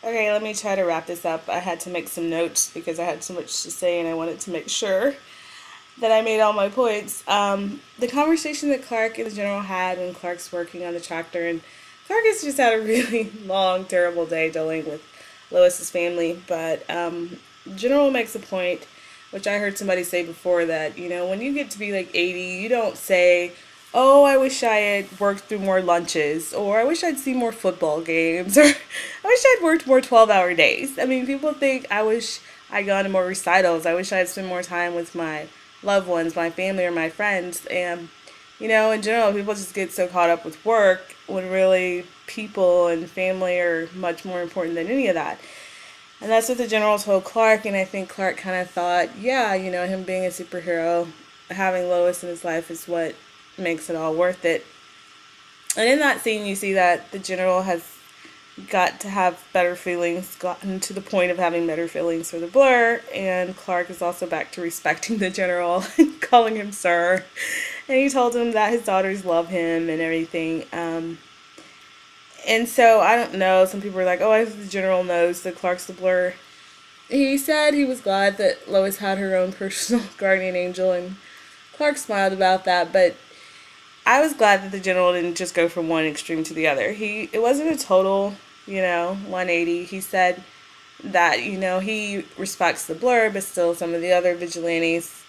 Okay, let me try to wrap this up. I had to make some notes because I had so much to say and I wanted to make sure that I made all my points. The conversation that Clark and the general had when Clark's working on the tractor, and Clark has just had a really long, terrible day dealing with Lois's family. But General makes a point, which I heard somebody say before, that when you get to be like 80, you don't say, "Oh, I wish I had worked through more lunches," or "I wish I'd seen more football games," or "I wish I'd worked more 12-hour days." I mean, people think, "I wish I'd gone to more recitals. I wish I'd spent more time with my loved ones, my family, or my friends." And in general, people just get so caught up with work when really people and family are much more important than any of that. And that's what the general told Clark, and I think Clark kind of thought, yeah, him being a superhero, having Lois in his life is what makes it all worth it. And in that scene, you see that the general has got to have better feelings, gotten to the point of having better feelings for the Blur, and Clark is also back to respecting the general and calling him sir. And he told him that his daughters love him and everything. And so, I don't know, some people are like, "Oh, I hope the general knows that Clark's the Blur." He said he was glad that Lois had her own personal guardian angel, and Clark smiled about that, but I was glad that the general didn't just go from one extreme to the other. It wasn't a total, 180. He said that, he respects the Blur, but still some of the other vigilantes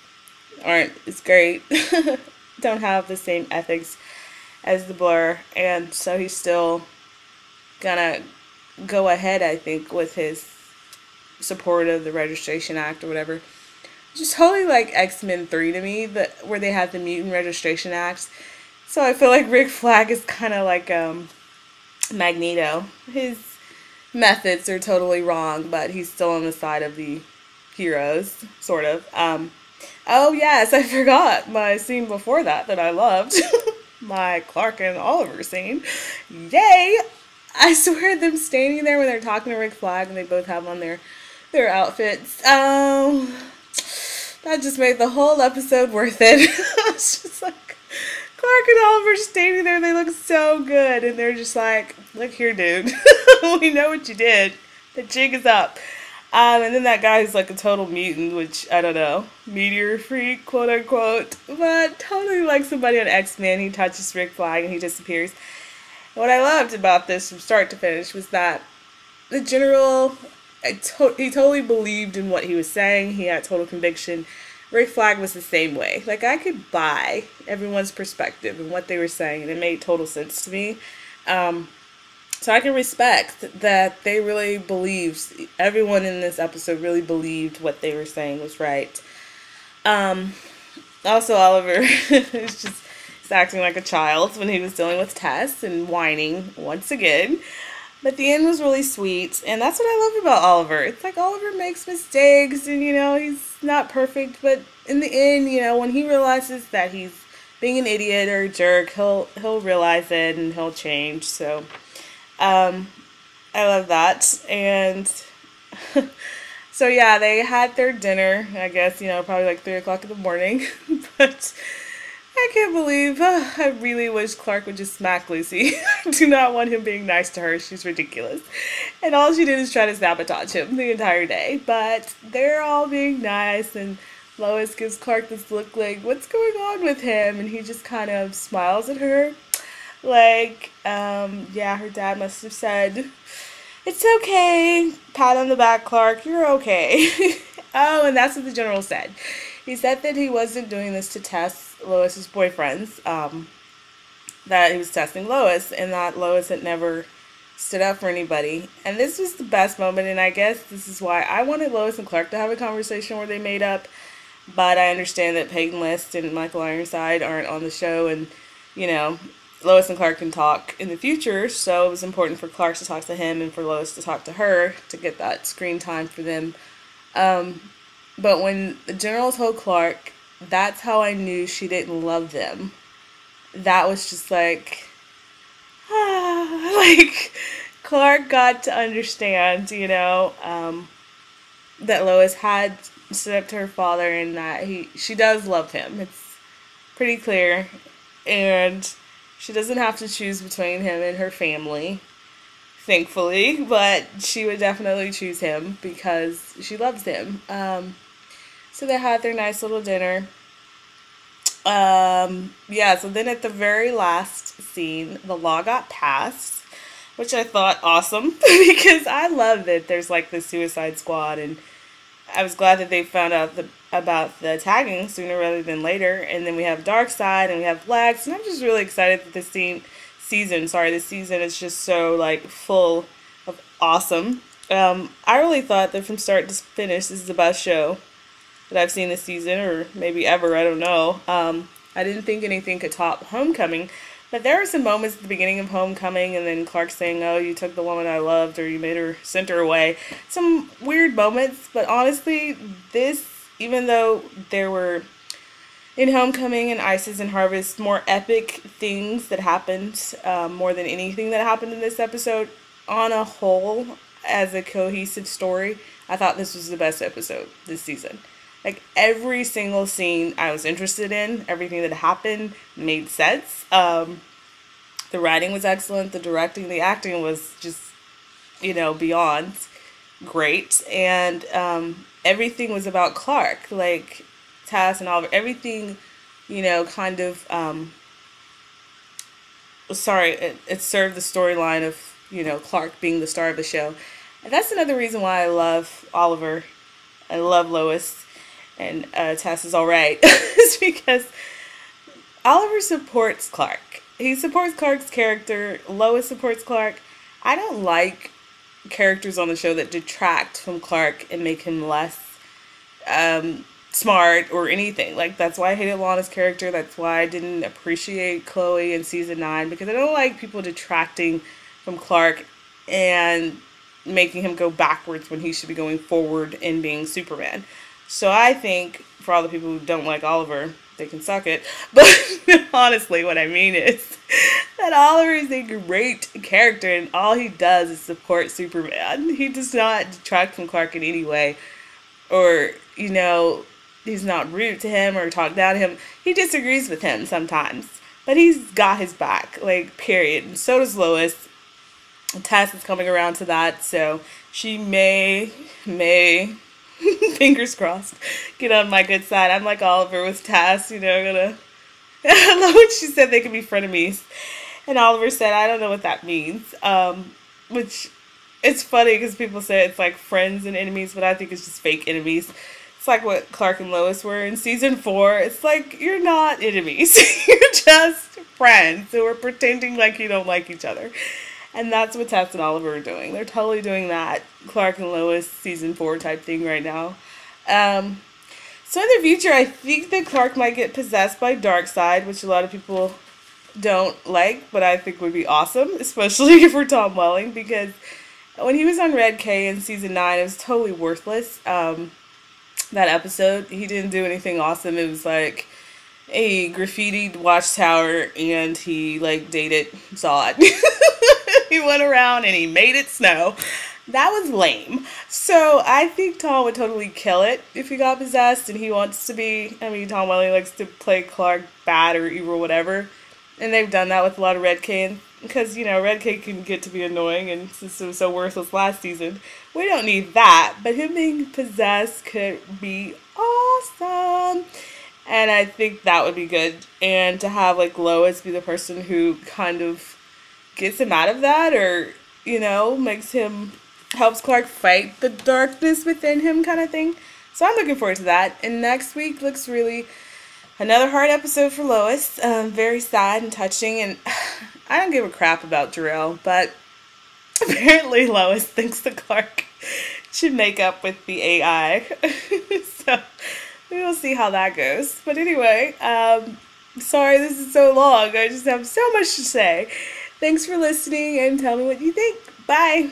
aren't as great, don't have the same ethics as the Blur, and so he's still gonna go ahead, I think, with his support of the Registration Act or whatever. Just totally like X-Men 3 to me, where they had the Mutant Registration Acts. So I feel like Rick Flag is kind of like Magneto. His methods are totally wrong, but he's still on the side of the heroes, sort of. Oh yes, I forgot my scene before that I loved. My Clark and Oliver scene. Yay! I swear, them standing there when they're talking to Rick Flag and they both have on their outfits. That just made the whole episode worth it. It's just like Clark and Oliver standing there, they look so good, and they're just like, "Look here, dude. We know what you did. The jig is up." And then that guy who's like a total mutant, which, I don't know, meteor freak, quote unquote, but totally like somebody on X-Men. He touches Rick Flag and he disappears. What I loved about this from start to finish was that the general, he totally believed in what he was saying. He had total conviction. Rick Flag was the same way. Like, I could buy everyone's perspective and what they were saying, and it made total sense to me. So I can respect that they really believed, everyone in this episode really believed what they were saying was right. Also, Oliver is just acting like a child when he was dealing with Tess and whining once again. But the end was really sweet, and that's what I love about Oliver. It's like Oliver makes mistakes, and he's not perfect, but in the end, when he realizes that he's being an idiot or a jerk, he'll realize it and he'll change. So I love that. And so yeah, they had their dinner, I guess, probably like 3 o'clock in the morning. But I can't believe, I really wish Clark would just smack Lucy. I do not want him being nice to her. She's ridiculous. And all she did is try to sabotage him the entire day. But they're all being nice, and Lois gives Clark this look like, "What's going on with him?" And he just kind of smiles at her. Like, yeah, her dad must have said, "It's okay. Pat on the back, Clark. You're okay." Oh, and that's what the general said. He said that he wasn't doing this to test Lois's boyfriends, that he was testing Lois, and that Lois had never stood up for anybody. And this was the best moment, and I guess this is why I wanted Lois and Clark to have a conversation where they made up, but I understand that Peyton List and Michael Ironside aren't on the show, and, Lois and Clark can talk in the future, so it was important for Clark to talk to him and for Lois to talk to her to get that screen time for them. But when the general told Clark, "That's how I knew she didn't love them," that was just like, like, Clark got to understand, that Lois had stood up to her father and that she does love him. It's pretty clear. And she doesn't have to choose between him and her family. thankfully, but she would definitely choose him because she loves him. So they had their nice little dinner. Yeah, so then at the very last scene, the law got passed, which I thought awesome because I love that there's like the Suicide Squad, and I was glad that they found out about the tagging sooner rather than later. And then we have Darkseid and we have Lex, and I'm just really excited that this season is just so like full of awesome. I really thought that from start to finish, this is the best show that I've seen this season, or maybe ever, I don't know. I didn't think anything could top Homecoming, but there were some moments at the beginning of Homecoming, and then Clark saying, oh, you took the woman I loved, or you made her, sent her away. Some weird moments, but honestly, this, even though there were, in Homecoming and Isis and Harvest, more epic things that happened, more than anything that happened in this episode, on a whole, as a cohesive story, I thought this was the best episode this season. Like, every single scene I was interested in, everything that happened made sense. The writing was excellent, the directing, the acting was just, beyond great. And everything was about Clark, like Tess and Oliver, everything, kind of, it served the storyline of, Clark being the star of the show. And that's another reason why I love Oliver. I love Lois. And Tess is alright. It's because Oliver supports Clark. He supports Clark's character. Lois supports Clark. I don't like characters on the show that detract from Clark and make him less smart or anything. Like, that's why I hated Lana's character. That's why I didn't appreciate Chloe in season 9. Because I don't like people detracting from Clark and making him go backwards when he should be going forward and being Superman. So I think, for all the people who don't like Oliver, they can suck it. But honestly, what I mean is that Oliver is a great character, and all he does is support Superman. He does not detract from Clark in any way. Or, he's not rude to him or talk down to him. He disagrees with him sometimes. But he's got his back, like, period. And so does Lois. Tess is coming around to that, so she may fingers crossed, get on my good side. I'm like Oliver with Tess, I love when she said they could be frenemies. And Oliver said, I don't know what that means. Which, it's funny because people say it's like friends and enemies, but I think it's just fake enemies. It's like what Clark and Lois were in season 4. It's like, you're not enemies. You're just friends who are pretending like you don't like each other. And that's what Tess and Oliver are doing. They're totally doing that Clark and Lois season 4 type thing right now. So in the future, I think that Clark might get possessed by Darkseid, which a lot of people don't like, but I think would be awesome, especially for Tom Welling, because when he was on Red K in season 9, it was totally worthless. That episode, he didn't do anything awesome. It was like a graffitied watchtower, and he like dated Zod. He went around and he made it snow. That was lame. So I think Tom would totally kill it if he got possessed, and he wants to be, Tom Welling likes to play Clark bad or evil or whatever. And they've done that with a lot of Red K, because, Red K can get to be annoying, and since it was so worthless last season, we don't need that. But him being possessed could be awesome. And I think that would be good. And to have, like, Lois be the person who kind of gets him out of that, or, helps Clark fight the darkness within him kind of thing. So I'm looking forward to that. And next week looks really another hard episode for Lois. Very sad and touching, and I don't give a crap about Jor-El, but apparently Lois thinks that Clark should make up with the AI. So we will see how that goes. But anyway, sorry this is so long. I just have so much to say. Thanks for listening, and tell me what you think. Bye!